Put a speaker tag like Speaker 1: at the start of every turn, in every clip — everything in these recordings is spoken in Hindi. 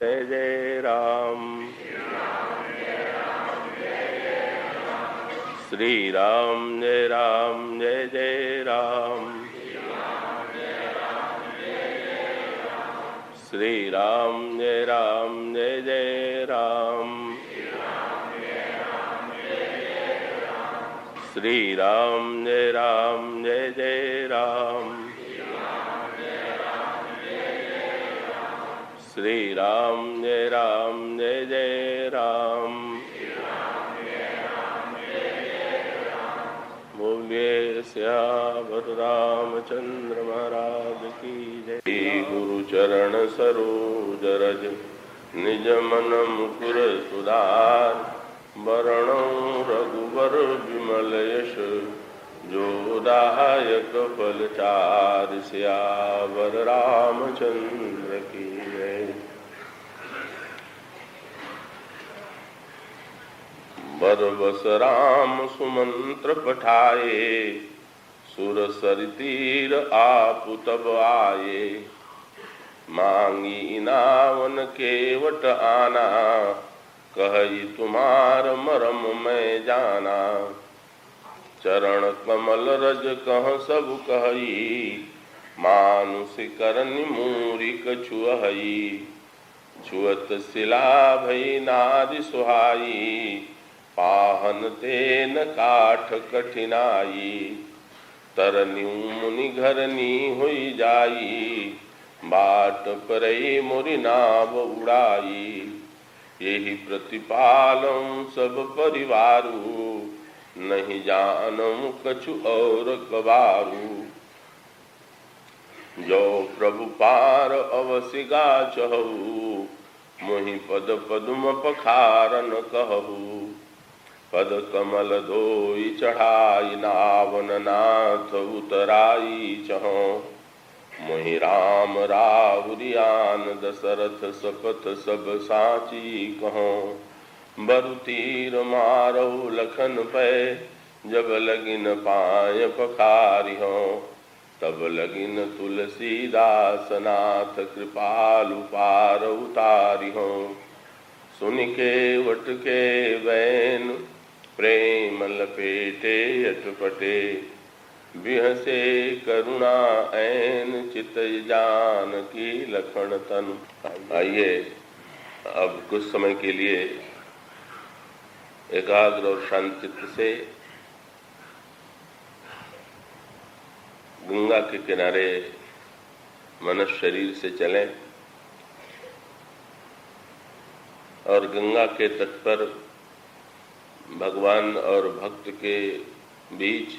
Speaker 1: जय जय राम। श्री राम जय राम जय जय राम। श्री राम जय राम जय जय राम। श्री राम जय राम जय जय राम। श्री राम जय राम जय जय राम। बोलिए सियावर रामचंद्र महाराज की जय। श्री गुरु चरण सरोज रज निज मन मुकुर सुधार। वरणो रघुवर विमल यश जो दायक फल चार। सियावर रामचंद्र की जय। बरबस राम सुमंत्र पठाए। सुर सर तीर आप तब आए। मांगी इनावन केवट आना। कही तुम्हार मरम मैं जाना। चरण कमल रज कह सब कही। मानुष करनि मूरिक छुअहि। छुअत शिला भई नारि सुहाई। पाहन तेन काठ कठिनाई। तरन्यू मुनि घरनी हुई जाई। बाट परई मोरि नाव उड़ाई। यही प्रतिपालम सब परिवारू। नहीं जानम कछु और कबारू। जो प्रभु पार अवसि गाचहु। मोहि पद पद्म पखारन कहु। पद कमल धोई चढ़ाई। नावन नाथ उतराई चहो। मोहि राम राहुरियान दशरथ सपथ सब साची कहो। बरु तीर मारहु लखन पै। जब लगिन पाय पखारिहो। तब लगिन तुलसीदास नाथ कृपालु पार उतारिहो। सुनि केवट के बैन प्रेम लपेटे अटपटे। बिहसे करुणा ऐन चित जान की लखन तन। आइए अब कुछ समय के लिए एकाग्र और शांत चित्त से गंगा के किनारे मनुष्य शरीर से चलें और गंगा के तट पर भगवान और भक्त के बीच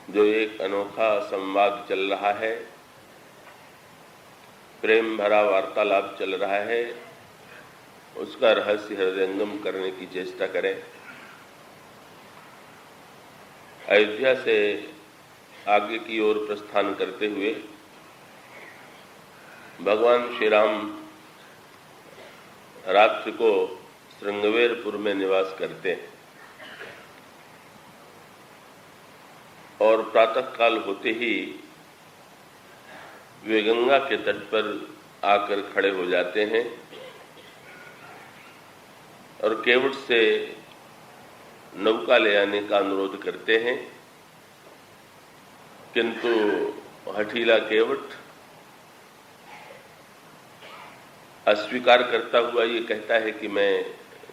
Speaker 1: जो एक अनोखा संवाद चल रहा है, प्रेम भरा वार्तालाप चल रहा है, उसका रहस्य हृदयंगम करने की चेष्टा करें। अयोध्या से आगे की ओर प्रस्थान करते हुए भगवान श्री राम रात्रि को श्रृंगवेरपुर में निवास करते हैं और प्रातः काल होते ही वे गंगा के तट पर आकर खड़े हो जाते हैं और केवट से नौका ले आने का अनुरोध करते हैं, किंतु हठीला केवट अस्वीकार करता हुआ ये कहता है कि मैं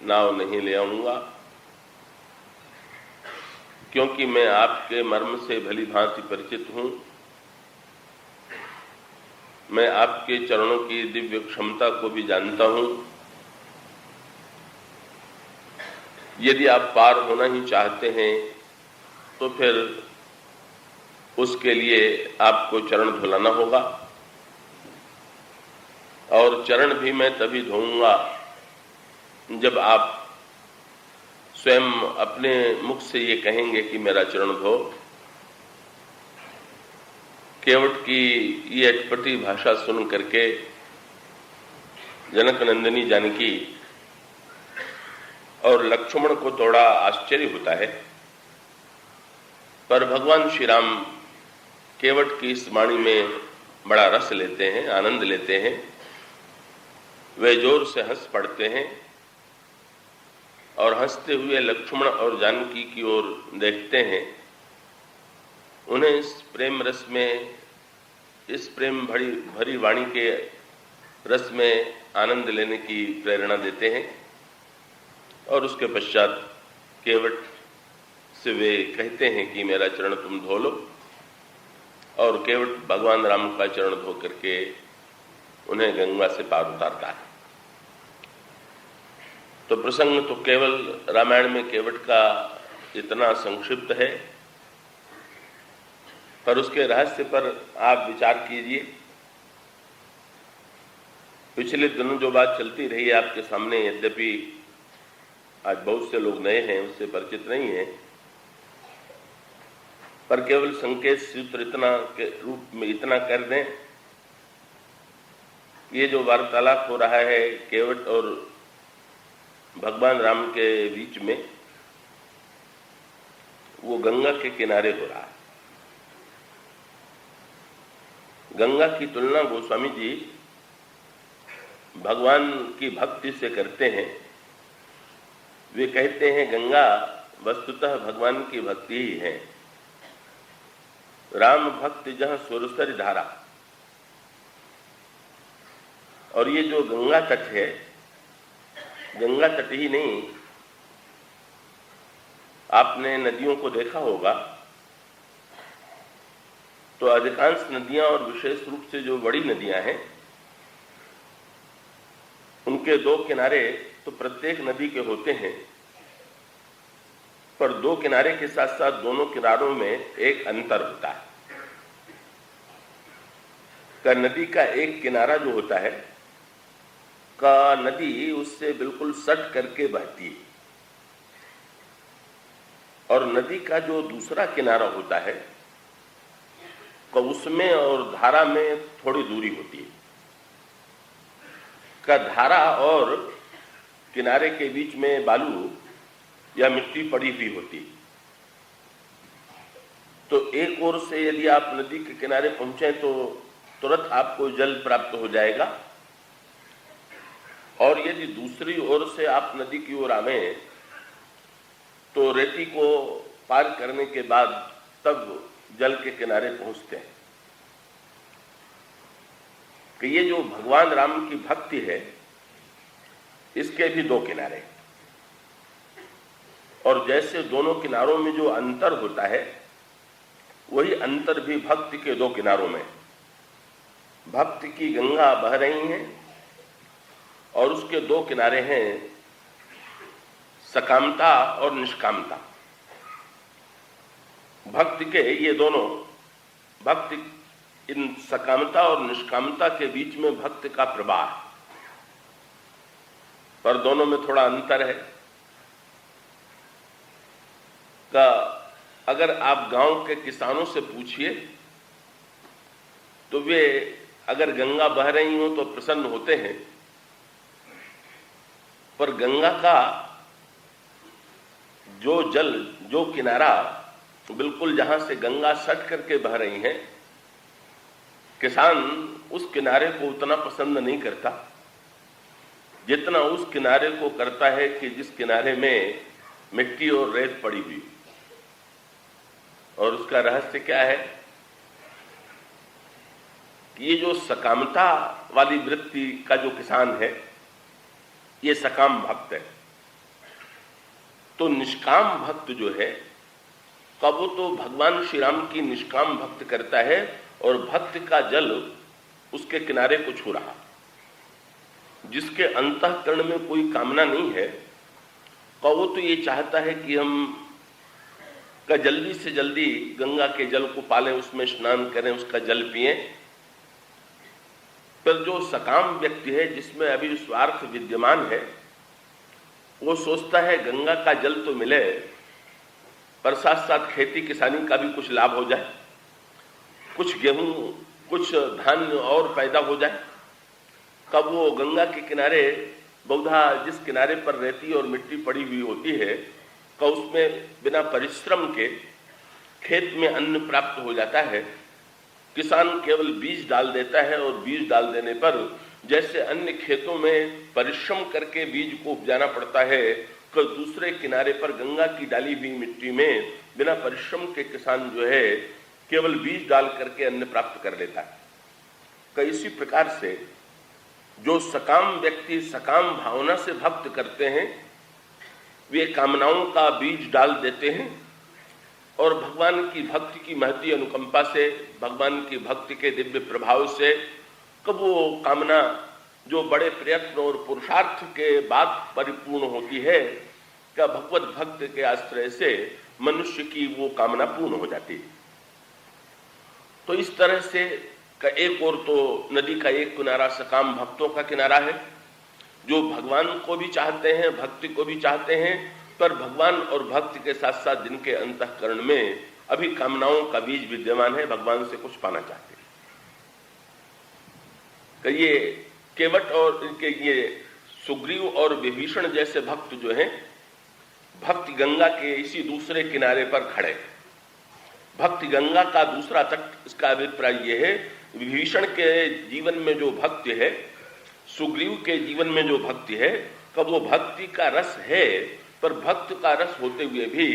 Speaker 1: नाव नहीं ले आऊंगा, क्योंकि मैं आपके मर्म से भली भांति परिचित हूं। मैं आपके चरणों की दिव्य क्षमता को भी जानता हूं। यदि आप पार होना ही चाहते हैं तो फिर उसके लिए आपको चरण धुलाना होगा और चरण भी मैं तभी धोऊंगा जब आप स्वयं अपने मुख से ये कहेंगे कि मेरा चरण धो। केवट की ये अटपटी भाषा सुन करके जनक नंदिनी जानकी और लक्ष्मण को थोड़ा आश्चर्य होता है, पर भगवान श्री राम केवट की इस वाणी में बड़ा रस लेते हैं, आनंद लेते हैं वे जोर से हंस पड़ते हैं और हंसते हुए लक्ष्मण और जानकी की ओर देखते हैं। उन्हें इस प्रेम रस में, इस प्रेम भरी वाणी के रस में आनंद लेने की प्रेरणा देते हैं और उसके पश्चात केवट से वे कहते हैं कि मेरा चरण तुम धो लो, और केवट भगवान राम का चरण धो करके उन्हें गंगा से पार उतारता है। तो प्रसंग तो केवल रामायण में केवट का इतना संक्षिप्त है, पर उसके रहस्य पर आप विचार कीजिए। पिछले दिनों जो बात चलती रही आपके सामने, यद्यपि आज बहुत से लोग नए हैं, उससे परिचित नहीं है, पर केवल संकेत सूत्र इतना के रूप में इतना कर दें, ये जो वार्तालाप हो रहा है केवट और भगवान राम के बीच में, वो गंगा के किनारे हो रहा है। गंगा की तुलना गोस्वामी जी भगवान की भक्ति से करते हैं। वे कहते हैं गंगा वस्तुतः भगवान की भक्ति ही है। राम भक्त जहां सुरसर धारा, और ये जो गंगा तट है, गंगा तट ही नहीं, आपने नदियों को देखा होगा तो अधिकांश नदियां और विशेष रूप से जो बड़ी नदियां हैं उनके दो किनारे तो प्रत्येक नदी के होते हैं, पर दो किनारे के साथ साथ दोनों किनारों में एक अंतर होता है। का नदी का एक किनारा जो होता है, का नदी उससे बिल्कुल सट करके बहती है, और नदी का जो दूसरा किनारा होता है का उसमें और धारा में थोड़ी दूरी होती है। का धारा और किनारे के बीच में बालू या मिट्टी पड़ी हुई होती। तो एक ओर से यदि आप नदी के किनारे पहुंचे तो तुरंत आपको जल प्राप्त हो जाएगा, और यदि दूसरी ओर से आप नदी की ओर आवे तो रेती को पार करने के बाद तब जल के किनारे पहुंचते हैं। कि ये जो भगवान राम की भक्ति है, इसके भी दो किनारे, और जैसे दोनों किनारों में जो अंतर होता है, वही अंतर भी भक्ति के दो किनारों में। भक्ति की गंगा बह रही है और उसके दो किनारे हैं सकामता और निष्कामता। भक्ति के ये दोनों, भक्ति इन सकामता और निष्कामता के बीच में भक्ति का प्रवाह, पर दोनों में थोड़ा अंतर है। का अगर आप गांव के किसानों से पूछिए तो वे अगर गंगा बह रही हो तो प्रसन्न होते हैं, पर गंगा का जो जल, जो किनारा बिल्कुल जहां से गंगा सट करके बह रही है, किसान उस किनारे को उतना पसंद नहीं करता जितना उस किनारे को करता है कि जिस किनारे में मिट्टी और रेत पड़ी हुई। और उसका रहस्य क्या है कि ये जो सकामता वाली वृत्ति का जो किसान है, ये सकाम भक्त है। तो निष्काम भक्त जो है, कब तो भगवान श्री राम की निष्काम भक्त करता है और भक्त का जल उसके किनारे को छू रहा। जिसके अंतःकरण में कोई कामना नहीं है, वो तो ये चाहता है कि हम का जल्दी से जल्दी गंगा के जल को पालें, उसमें स्नान करें, उसका जल पिएं। पर जो सकाम व्यक्ति है, जिसमें अभी स्वार्थ विद्यमान है, वो सोचता है गंगा का जल तो मिले, पर साथ साथ खेती किसानी का भी कुछ लाभ हो जाए, कुछ गेहूं, कुछ धान्य और पैदा हो जाए। कब वो गंगा के किनारे बहुधा जिस किनारे पर रेती और मिट्टी पड़ी हुई होती है, कब उसमें बिना परिश्रम के खेत में अन्न प्राप्त हो जाता है। किसान केवल बीज डाल देता है और बीज डाल देने पर जैसे अन्य खेतों में परिश्रम करके बीज को उपजाना पड़ता है, कि दूसरे किनारे पर गंगा की डाली हुई मिट्टी में बिना परिश्रम के किसान जो है केवल बीज डाल करके अन्न प्राप्त कर लेता है। कि इसी प्रकार से जो सकाम व्यक्ति सकाम भावना से भक्त करते हैं, वे कामनाओं का बीज डाल देते हैं और भगवान की भक्ति की महती अनुकंपा से, भगवान की भक्ति के दिव्य प्रभाव से कब वो कामना जो बड़े प्रयत्न और पुरुषार्थ के बाद परिपूर्ण होती है, क्या भगवत भक्त के आश्रय से मनुष्य की वो कामना पूर्ण हो जाती है। तो इस तरह से का एक और तो नदी का एक किनारा सकाम भक्तों का किनारा है, जो भगवान को भी चाहते हैं, भक्ति को भी चाहते हैं, पर भगवान और भक्ति के साथ साथ जिनके अंतःकरण में अभी कामनाओं का बीज विद्यमान है, भगवान से कुछ पाना चाहते हैं। कि ये केवट और इनके ये सुग्रीव और विभीषण जैसे भक्त जो हैं, भक्ति गंगा के इसी दूसरे किनारे पर खड़े। भक्ति गंगा का दूसरा तट, इसका अभिप्राय यह है, विभीषण के जीवन में जो भक्ति है, सुग्रीव के जीवन में जो भक्ति है, कब वो भक्ति का रस है, पर भक्त का रस होते हुए भी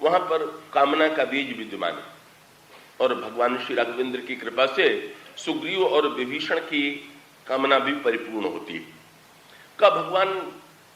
Speaker 1: वहां पर कामना का बीज विद्यमान है। और भगवान श्री राघवेंद्र की कृपा से सुग्रीव और विभीषण की कामना भी परिपूर्ण होती है। कब भगवान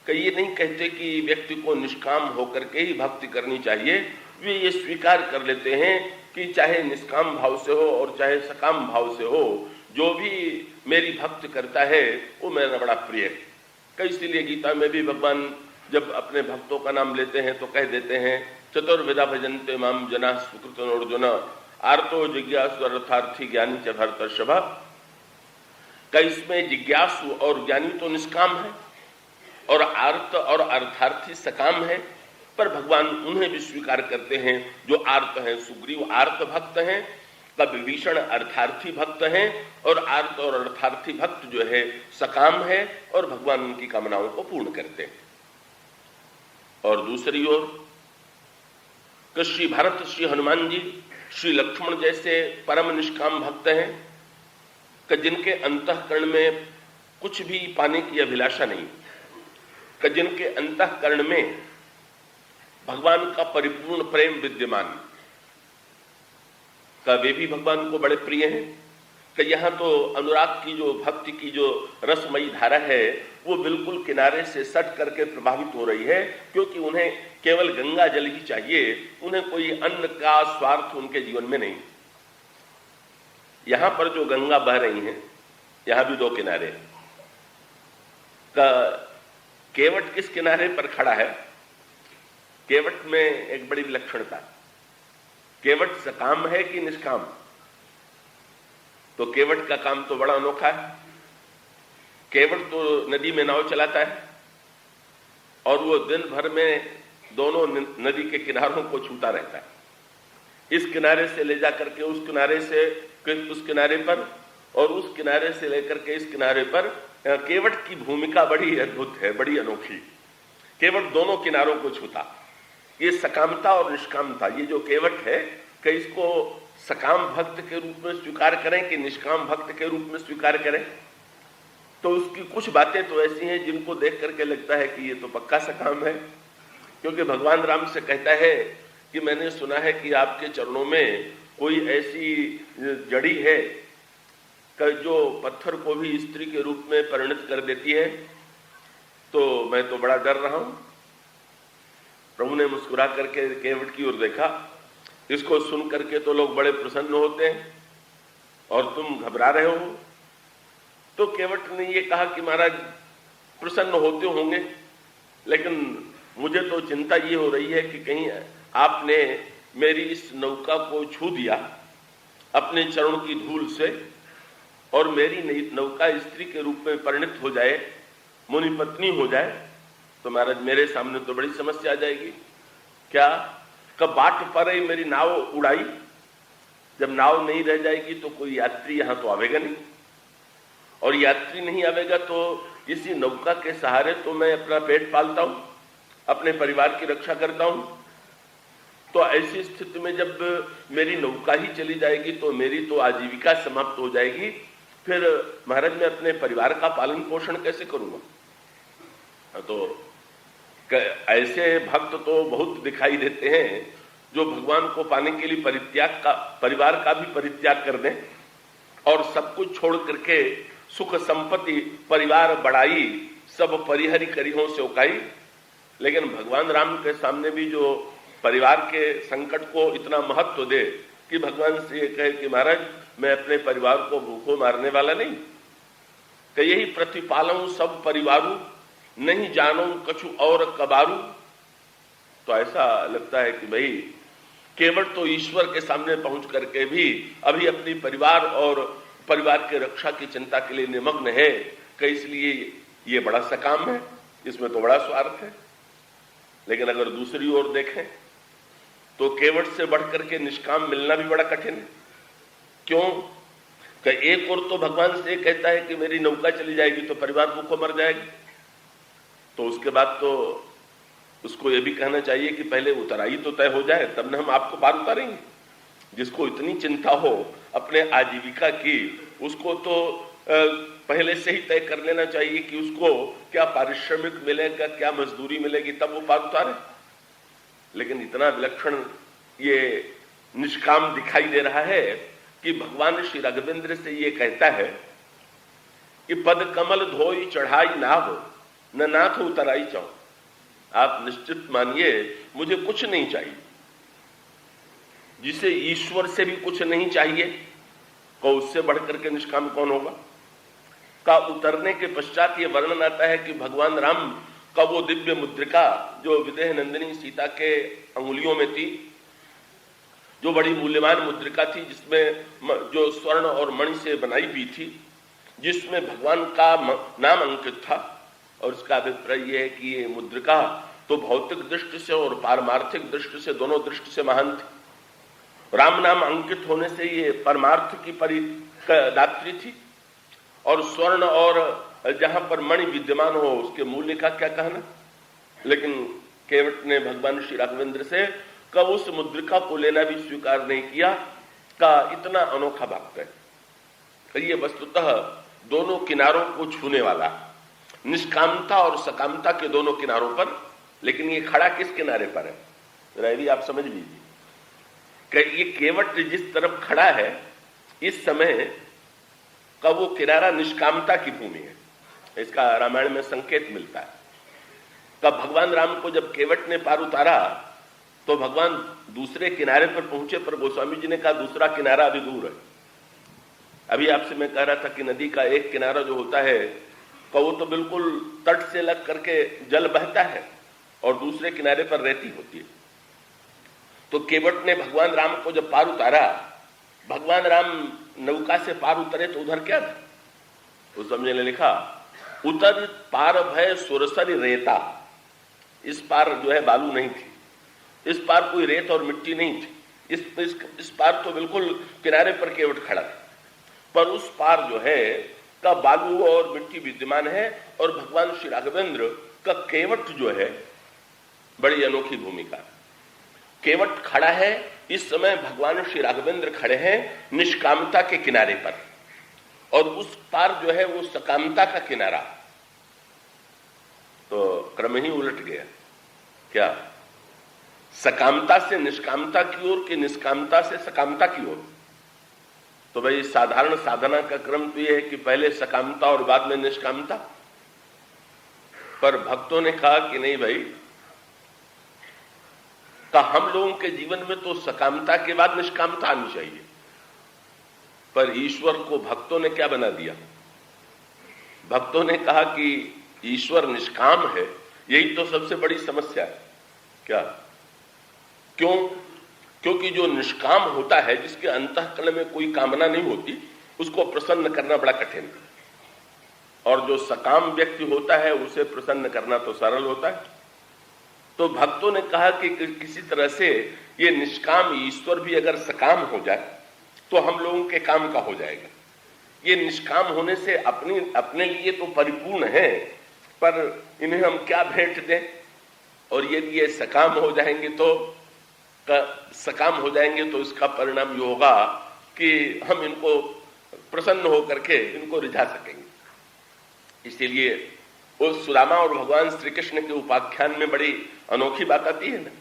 Speaker 1: ये नहीं कहते कि व्यक्ति को निष्काम होकर के ही भक्ति करनी चाहिए, वे ये स्वीकार कर लेते हैं कि चाहे निष्काम भाव से हो और चाहे सकाम भाव से हो, जो भी मेरी भक्त करता है वो मेरा बड़ा प्रिय है। इसीलिए गीता में भी भगवान जब अपने भक्तों का नाम लेते हैं तो कह देते हैं, चतुर्विधा भजन्ते माम जना सुकृतो अर्जुन आर्तो जिज्ञासु अर्थार्थी ज्ञानी च भरतर्षभ। इसमें जिज्ञासु और ज्ञानी तो निष्काम है और आर्त और अर्थार्थी सकाम है, पर भगवान उन्हें भी स्वीकार करते हैं जो आर्त हैं। सुग्रीव आर्त भक्त हैं, तब विभीषण अर्थार्थी भक्त हैं, और आर्त और अर्थार्थी भक्त जो है सकाम है और भगवान उनकी कामनाओं को पूर्ण करते हैं। और दूसरी ओर श्री भरत, श्री हनुमान जी, श्री लक्ष्मण जैसे परम निष्काम भक्त हैं, कि जिनके अंतःकरण में कुछ भी पाने की अभिलाषा नहीं, कि जिनके अंतःकरण में भगवान का परिपूर्ण प्रेम विद्यमान, का वे भी भगवान को बड़े प्रिय हैं। कि यहाँ तो अनुराग की जो भक्ति की जो रसमयी धारा है वो बिल्कुल किनारे से सट करके प्रभावित हो रही है, क्योंकि उन्हें केवल गंगा जल ही चाहिए, उन्हें कोई अन्न का स्वार्थ उनके जीवन में नहीं। यहां पर जो गंगा बह रही हैं, यहां भी दो किनारे, का केवट किस किनारे पर खड़ा है? केवट में एक बड़ी विलक्षणता, केवट सकाम है कि निष्काम? तो केवट का काम तो बड़ा अनोखा है। केवट तो नदी में नाव चलाता है और वो दिन भर में दोनों नदी के किनारों को छूता रहता है, इस किनारे से ले जाकर के उस किनारे से उस किनारे पर, और उस किनारे से लेकर के इस किनारे पर। केवट की भूमिका बड़ी अद्भुत है, बड़ी अनोखी। केवट दोनों किनारों को छूता, ये सकामता और निष्कामता। ये जो केवट है कि इसको सकाम भक्त के रूप में स्वीकार करें कि निष्काम भक्त के रूप में स्वीकार करें, तो उसकी कुछ बातें तो ऐसी हैं जिनको देख करके लगता है कि ये तो पक्का सकाम है। क्योंकि भगवान राम से कहता है कि मैंने सुना है कि आपके चरणों में कोई ऐसी जड़ी है कि जो पत्थर को भी स्त्री के रूप में परिणत कर देती है, तो मैं तो बड़ा डर रहा हूं। प्रभु ने मुस्कुरा करके केवट की ओर देखा, इसको सुन करके तो लोग बड़े प्रसन्न होते हैं और तुम घबरा रहे हो। तो केवट ने ये कहा कि महाराज प्रसन्न होते होंगे, लेकिन मुझे तो चिंता ये हो रही है कि कहीं आपने मेरी इस नौका को छू दिया अपने चरणों की धूल से, और मेरी नौका स्त्री के रूप में परिणत हो जाए, मुनि पत्नी हो जाए, तो महाराज मेरे सामने तो बड़ी समस्या आ जाएगी। क्या? कब बाट पर मेरी नाव उड़ाई, जब नाव नहीं रह जाएगी तो कोई यात्री यहां तो आवेगा नहीं, और यात्री नहीं आवेगा तो इसी नौका के सहारे तो मैं अपना पेट पालता हूं, अपने परिवार की रक्षा करता हूं। तो ऐसी स्थिति में जब मेरी नौका ही चली जाएगी तो मेरी तो आजीविका समाप्त हो जाएगी। फिर महाराज मैं अपने परिवार का पालन पोषण कैसे करूंगा? तो ऐसे भक्त तो बहुत दिखाई देते हैं जो भगवान को पाने के लिए परिवार का भी परित्याग कर दें और सब कुछ छोड़ करके सुख संपत्ति परिवार बढ़ाई सब परिहरी करिहों से उकाई। लेकिन भगवान राम के सामने भी जो परिवार के संकट को इतना महत्व दे कि भगवान से ये कहे कि महाराज मैं अपने परिवार को भूखों मारने वाला नहीं, कि यही प्रतिपालूं सब परिवारू, नहीं जानूं कछु और कबारू। तो ऐसा लगता है कि भाई केवल तो ईश्वर के सामने पहुंच करके भी अभी अपनी परिवार और परिवार के रक्षा की चिंता के लिए निमग्न है, कि इसलिए ये बड़ा सकाम है, इसमें तो बड़ा स्वार्थ है। लेकिन अगर दूसरी ओर देखें तो केवट से बढ़कर के निष्काम मिलना भी बड़ा कठिन है। क्यों? कि एक और तो भगवान से कहता है कि मेरी नौका चली जाएगी तो परिवार भूखों मर जाएगी, तो उसके बाद तो उसको यह भी कहना चाहिए कि पहले उतराई तो तय हो जाए तब न हम आपको पार उतारेंगे। जिसको इतनी चिंता हो अपने आजीविका की, उसको तो पहले से ही तय कर लेना चाहिए कि उसको क्या पारिश्रमिक मिलेगा, क्या मजदूरी मिलेगी, तब वो पार उतारे। लेकिन इतना विलक्षण ये निष्काम दिखाई दे रहा है कि भगवान श्री राघवेंद्र से ये कहता है कि पद कमल धोई चढ़ाई नाव, न नाथ उतराई चाहो। आप निश्चित मानिए मुझे कुछ नहीं चाहिए। जिसे ईश्वर से भी कुछ नहीं चाहिए तो उससे बढ़कर के निष्काम कौन होगा? का उतरने के पश्चात ये वर्णन आता है कि भगवान राम का वो दिव्य मुद्रिका जो विदेह नंदिनी सीता के अंगुलियों में थी, जो बड़ी मूल्यवान मुद्रिका थी, जिसमें जो स्वर्ण और मणि से बनाई हुई थी, जिसमें भगवान का नाम अंकित था। और इसका अभिप्राय यह है कि ये मुद्रिका तो भौतिक दृष्टि से और पारमार्थिक दृष्टि से, दोनों दृष्टि से महान थी। राम नाम अंकित होने से ये परमार्थ की परिदात्री थी, और स्वर्ण और जहां पर मणि विद्यमान हो उसके मूल्य का क्या कहना। लेकिन केवट ने भगवान श्री राघवेंद्र से कब उस मुद्रिका को लेना भी स्वीकार नहीं किया। का इतना अनोखा भक्त है। ये वस्तुतः दोनों किनारों को छूने वाला, निष्कामता और सकामता के दोनों किनारों पर। लेकिन ये खड़ा किस किनारे पर है जरा भी आप समझ लीजिए कि ये केवट जिस तरफ खड़ा है इस समय का वो किनारा निष्कामता की भूमि है। इसका रामायण में संकेत मिलता है। तब भगवान राम को जब केवट ने पार उतारा तो भगवान दूसरे किनारे पर पहुंचे, पर गोस्वामी जी ने कहा दूसरा किनारा अभी दूर है। अभी आपसे मैं कह रहा था कि नदी का एक किनारा जो होता है तो वो तो बिल्कुल तट से लग करके जल बहता है और दूसरे किनारे पर रहती होती है। तो केवट ने भगवान राम को जब पार उतारा, भगवान राम नौका से पार उतरे तो उधर क्या था? उस समझे ने लिखा उतर पार भय सुरसरी रेता। इस पार जो है बालू नहीं थी, इस पार कोई रेत और मिट्टी नहीं थी, इस पार तो बिल्कुल किनारे पर केवट खड़ा था। पर उस पार जो है का बालू और मिट्टी विद्यमान है, और भगवान श्री राघवेंद्र का केवट जो है बड़ी अनोखी भूमिका। केवट खड़ा है, इस समय भगवान श्री राघवेंद्र खड़े हैं निष्कामता के किनारे पर, और उस पार जो है वो सकामता का किनारा। तो क्रम ही उलट गया। क्या? सकामता से निष्कामता की ओर कि निष्कामता से सकामता की ओर? तो भाई साधारण साधना का क्रम तो यह है कि पहले सकामता और बाद में निष्कामता। पर भक्तों ने कहा कि नहीं भाई, का हम लोगों के जीवन में तो सकामता के बाद निष्कामता आनी चाहिए। पर ईश्वर को भक्तों ने क्या बना दिया? भक्तों ने कहा कि ईश्वर निष्काम है। यही तो सबसे बड़ी समस्या है। क्या? क्यों? क्योंकि जो निष्काम होता है, जिसके अंतःकरण में कोई कामना नहीं होती, उसको प्रसन्न करना बड़ा कठिन है। और जो सकाम व्यक्ति होता है उसे प्रसन्न करना तो सरल होता है। तो भक्तों ने कहा कि किसी तरह से ये निष्काम ईश्वर भी अगर सकाम हो जाए तो हम लोगों के काम का हो जाएगा। ये निष्काम होने से अपने लिए तो परिपूर्ण है, पर इन्हें हम क्या भेंट दें? और यदि ये सकाम हो जाएंगे तो इसका परिणाम ये होगा कि हम इनको प्रसन्न होकर के इनको रिझा सकेंगे। इसीलिए उस सुदामा और भगवान श्री कृष्ण के उपाख्यान में बड़ी अनोखी बात आती है ना,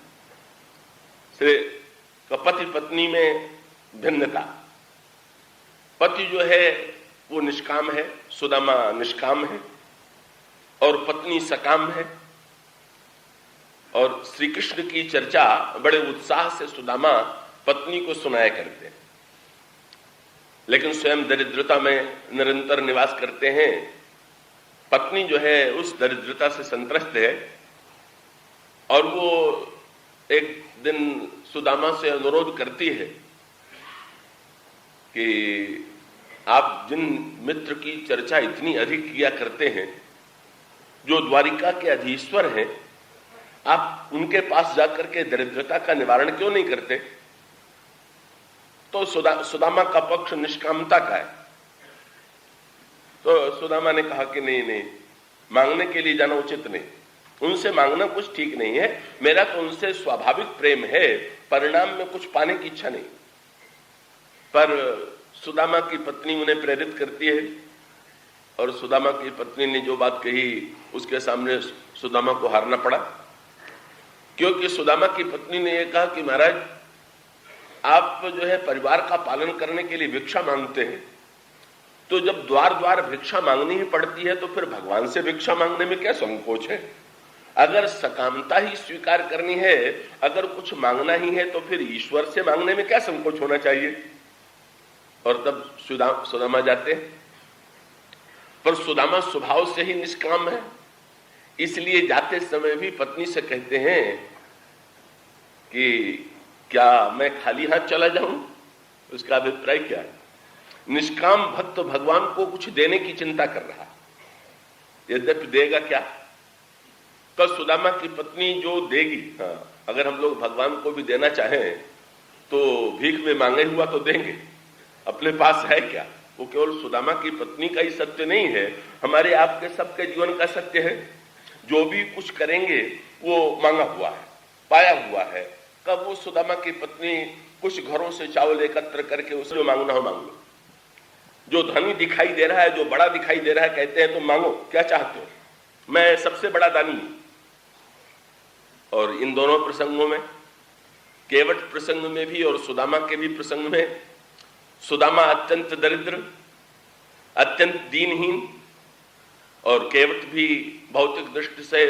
Speaker 1: श्री पति पत्नी में भिन्नता। पति जो है वो निष्काम है, सुदामा निष्काम है, और पत्नी सकाम है। और श्री कृष्ण की चर्चा बड़े उत्साह से सुदामा पत्नी को सुनाया करते हैं, लेकिन स्वयं दरिद्रता में निरंतर निवास करते हैं। पत्नी जो है उस दरिद्रता से संत्रस्त है, और वो एक दिन सुदामा से अनुरोध करती है कि आप जिन मित्र की चर्चा इतनी अधिक किया करते हैं, जो द्वारिका के अधीश्वर हैं, आप उनके पास जाकर के दरिद्रता का निवारण क्यों नहीं करते? तो सुदामा का पक्ष निष्कामता का है। तो सुदामा ने कहा कि नहीं, मांगने के लिए जाना उचित नहीं, उनसे मांगना कुछ ठीक नहीं है, मेरा तो उनसे स्वाभाविक प्रेम है, परिणाम में कुछ पाने की इच्छा नहीं। पर सुदामा की पत्नी उन्हें प्रेरित करती है, और सुदामा की पत्नी ने जो बात कही उसके सामने सुदामा को हारना पड़ा, क्योंकि सुदामा की पत्नी ने यह कहा कि महाराज, आप जो है परिवार का पालन करने के लिए भिक्षा मांगते हैं, तो जब द्वार द्वार भिक्षा मांगनी ही पड़ती है तो फिर भगवान से भिक्षा मांगने में क्या संकोच है? अगर सकामता ही स्वीकार करनी है, अगर कुछ मांगना ही है, तो फिर ईश्वर से मांगने में क्या संकोच होना चाहिए? और तब सुदामा जाते हैं, पर सुदामा स्वभाव से ही निष्काम है, इसलिए जाते समय भी पत्नी से कहते हैं कि क्या मैं खाली हाथ चला जाऊं? उसका अभिप्राय क्या है? निष्काम भक्त भगवान को कुछ देने की चिंता कर रहा, यद्यपि देगा क्या? कल सुदामा की पत्नी जो देगी, अगर हम लोग भगवान को भी देना चाहें तो भीख में मांगे हुआ तो देंगे, अपने पास है क्या? वो केवल सुदामा की पत्नी का ही सत्य नहीं है, हमारे आपके सबके जीवन का सत्य है। जो भी कुछ करेंगे वो मांगा हुआ है, पाया हुआ है। कब वो सुदामा की पत्नी कुछ घरों से चावल एकत्र करके उसे मांगना हो मांग लो। जो धनी दिखाई दे रहा है, जो बड़ा दिखाई दे रहा है, कहते हैं तुम मांगो, क्या चाहते हो, मैं सबसे बड़ा दानी हूं। और इन दोनों प्रसंगों में, केवट प्रसंग में भी और सुदामा के भी प्रसंग में, सुदामा अत्यंत दरिद्र, अत्यंत दीनहीन, और केवट भी भौतिक दृष्टि से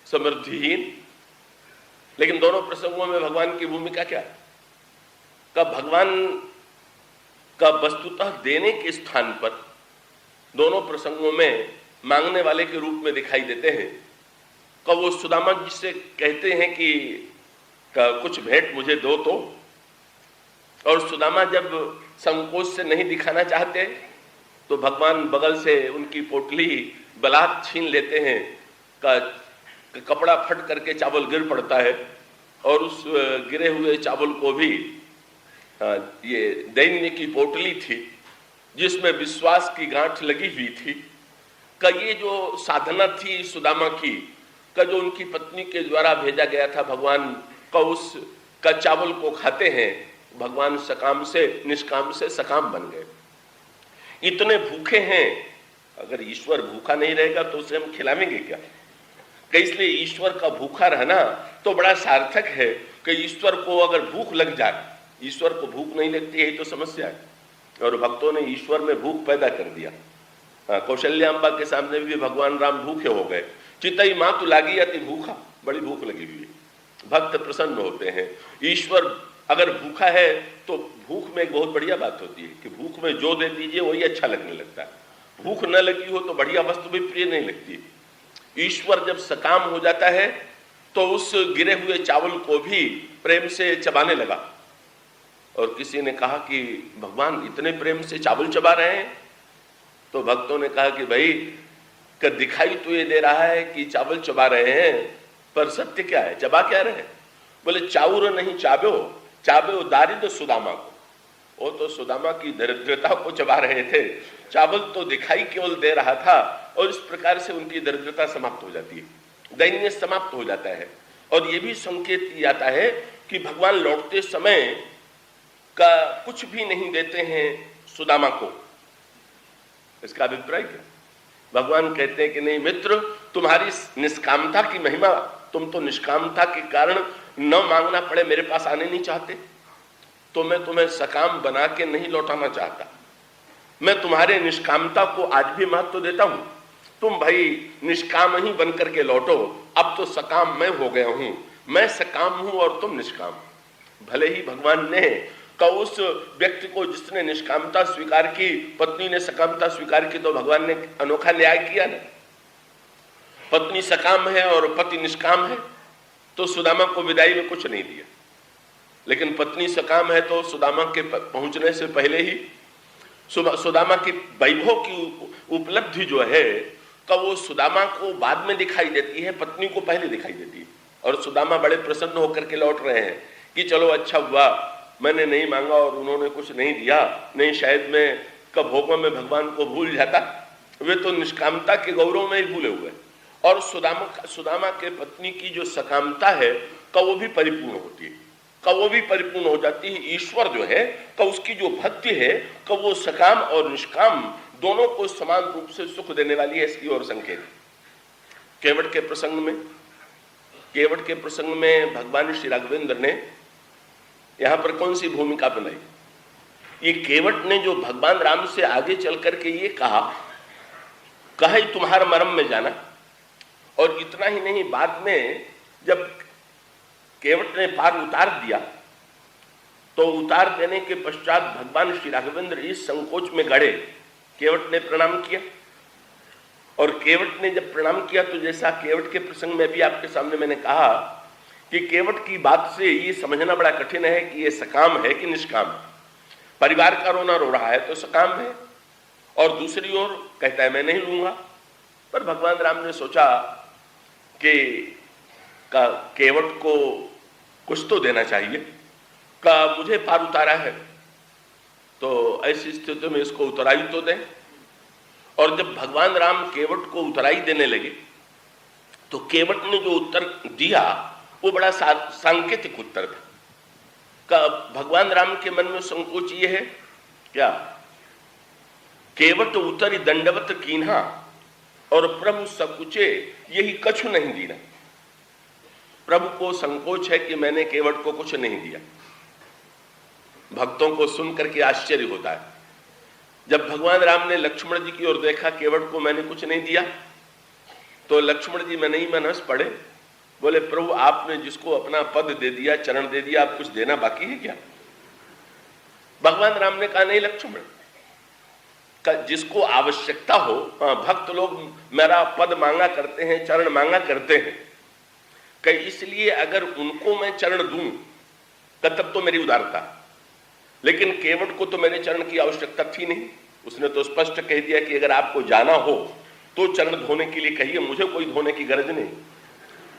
Speaker 1: समृद्धिहीन। लेकिन दोनों प्रसंगों में भगवान की भूमिका क्या है? कब भगवान का वस्तुतः देने के स्थान पर दोनों प्रसंगों में मांगने वाले के रूप में दिखाई देते हैं। कब वो सुदामा जी से कहते हैं कि कुछ भेंट मुझे दो तो, और सुदामा जब संकोच से नहीं दिखाना चाहते तो भगवान बगल से उनकी पोटली बलात् छीन लेते हैं, कपड़ा फट करके चावल गिर पड़ता है, और उस गिरे हुए चावल को भी ये दैन्य की पोटली थी जिसमें विश्वास की गांठ लगी हुई थी, का ये जो साधना थी सुदामा की, का जो उनकी पत्नी के द्वारा भेजा गया था भगवान का, उस का चावल को खाते हैं, भगवान सकाम से निष्काम से सकाम बन गए। इतने भूखे हैं, अगर ईश्वर भूखा नहीं रहेगा तो उसे हम खिलावेंगे क्या? इसलिए ईश्वर का भूखा रहना तो बड़ा सार्थक है कि ईश्वर को अगर भूख लग जाए, ईश्वर को भूख नहीं लगती, यही तो समस्या है। और भक्तों ने ईश्वर में भूख पैदा कर दिया। कौशल्याम्बा के सामने भी भगवान राम भूखे हो गए, चितई मां तो लागी अति भूखा, बड़ी भूख लगी हुई है। भक्त प्रसन्न होते हैं। ईश्वर अगर भूखा है तो भूख में एक बहुत बढ़िया बात होती है कि भूख में जो दे दीजिए वही अच्छा लगने लगता है। भूख न लगी हो तो बढ़िया वस्तु भी प्रिय नहीं लगती। ईश्वर जब सकाम हो जाता है तो उस गिरे हुए चावल को भी प्रेम से चबाने लगा। और किसी ने कहा कि भगवान इतने प्रेम से चावल चबा रहे हैं, तो भक्तों ने कहा कि भाई का दिखाई तो ये दे रहा है कि चावल चबा रहे हैं, पर सत्य क्या है, चबा क्या रहे हैं? बोले चाउर नहीं चाबो, चाबो दारिद्र सुदामा को। वो तो सुदामा की दरिद्रता को चबा रहे थे, चावल तो दिखाई केवल दे रहा था, और इस प्रकार से उनकी दरिद्रता समाप्त हो जाती है, दैन्य समाप्त हो जाता है। और ये भी संकेत आता है कि भगवान लौटते समय का कुछ भी नहीं देते हैं सुदामा को, इसका अभिप्राय क्या? भगवान कहते हैं कि नहीं मित्र, तुम्हारी निष्कामता की महिमा, तुम तो निष्कामता के कारण न मांगना पड़े मेरे पास आने नहीं चाहते, तो मैं तुम्हें सकाम बना के नहीं लौटाना चाहता। मैं तुम्हारे निष्कामता को आज भी महत्व देता हूं। तुम भाई निष्काम ही बन करके लौटो, अब तो सकाम मैं हो गया हूं, मैं सकाम हूं और तुम निष्काम। भले ही भगवान ने का उस व्यक्ति को जिसने निष्कामता स्वीकार की, पत्नी ने सकामता स्वीकार की, तो भगवान ने अनोखा न्याय किया ना। पत्नी सकाम है और पति निष्काम है, तो सुदामा को विदाई में कुछ नहीं दिया। लेकिन पत्नी सकाम है तो सुदामा के पहुंचने से पहले ही सुदामा की वैभव की उपलब्धि जो है का वो सुदामा को बाद में दिखाई देती है, पत्नी को पहले दिखाई देती है। और सुदामा बड़े प्रसन्न होकर के लौट रहे हैं कि चलो अच्छा हुआ, मैंने नहीं मांगा और उन्होंने कुछ नहीं दिया, नहीं शायद मैं कब भोगों में भगवान को भूल जाता। वे तो निष्कामता के गौरव में ही भूले हुए। और सुदामा के पत्नी की जो सकामता है का वो भी परिपूर्ण होती है, का वो भी परिपूर्ण हो जाती है। ईश्वर जो है का उसकी जो भक्ति है का वो सकाम और निष्काम दोनों को समान रूप से सुख देने वाली है, इसकी ओर संकेत। केवट के प्रसंग में भगवान श्री राघवेंद्र ने यहां पर कौन सी भूमिका बनाई? ये केवट ने जो भगवान राम से आगे चल करके ये कहा तुम्हारा मरम में जाना। और इतना ही नहीं, बाद में जब केवट ने पार उतार दिया तो उतार देने के पश्चात भगवान श्री राघवेंद्र इस संकोच में गड़े। केवट ने प्रणाम किया और केवट ने जब प्रणाम किया तो जैसा केवट के प्रसंग में भी आपके सामने मैंने कहा कि केवट की बात से ये समझना बड़ा कठिन है कि ये सकाम है कि निष्काम। परिवार का रोना रो रहा है तो सकाम है, और दूसरी ओर कहता है मैं नहीं लूंगा। पर भगवान राम ने सोचा कि केवट को कुछ तो देना चाहिए, मुझे पार उतारा है तो ऐसी स्थिति में इसको उतराई तो दें। और जब भगवान राम केवट को उतराई देने लगे तो केवट ने जो उत्तर दिया वो बड़ा सांकेतिक उत्तर था। भगवान राम के मन में संकोच ये है क्या? केवट उतरी दंडवत कीन्हा और प्रभु सकुचे यही कछु नहीं दीना। प्रभु को संकोच है कि मैंने केवट को कुछ नहीं दिया। भक्तों को सुनकर के आश्चर्य होता है। जब भगवान राम ने लक्ष्मण जी की ओर देखा, केवट को मैंने कुछ नहीं दिया, तो लक्ष्मण जी में नहीं मन हंस पड़े, बोले प्रभु आपने जिसको अपना पद दे दिया, चरण दे दिया, आप कुछ देना बाकी है क्या? भगवान राम ने कहा नहीं लक्ष्मण, जिसको आवश्यकता हो, भक्त लोग मेरा पद मांगा करते हैं, चरण मांगा करते हैं, कहीं इसलिए अगर उनको मैं चरण दूं तब तो मेरी उदारता। लेकिन केवट को तो मेरे चरण की आवश्यकता थी नहीं। उसने तो स्पष्ट कह दिया कि अगर आपको जाना हो तो चरण धोने के लिए कहिए, मुझे कोई धोने की गरज नहीं,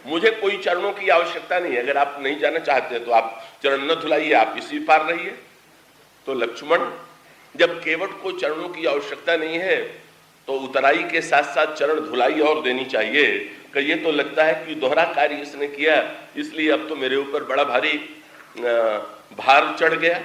Speaker 1: मुझे कोई चरणों की आवश्यकता नहीं। अगर आप नहीं जाना चाहते तो आप चरण न धुलाइए, आप इसी पार रहिए। तो लक्ष्मण, जब केवट को चरणों की आवश्यकता नहीं है तो उतराई के साथ साथ चरण धुलाई और देनी चाहिए। कि ये तो लगता है कि दोहरा कार्य इसने किया, इसलिए अब तो मेरे ऊपर बड़ा भारी भार चढ़ गया।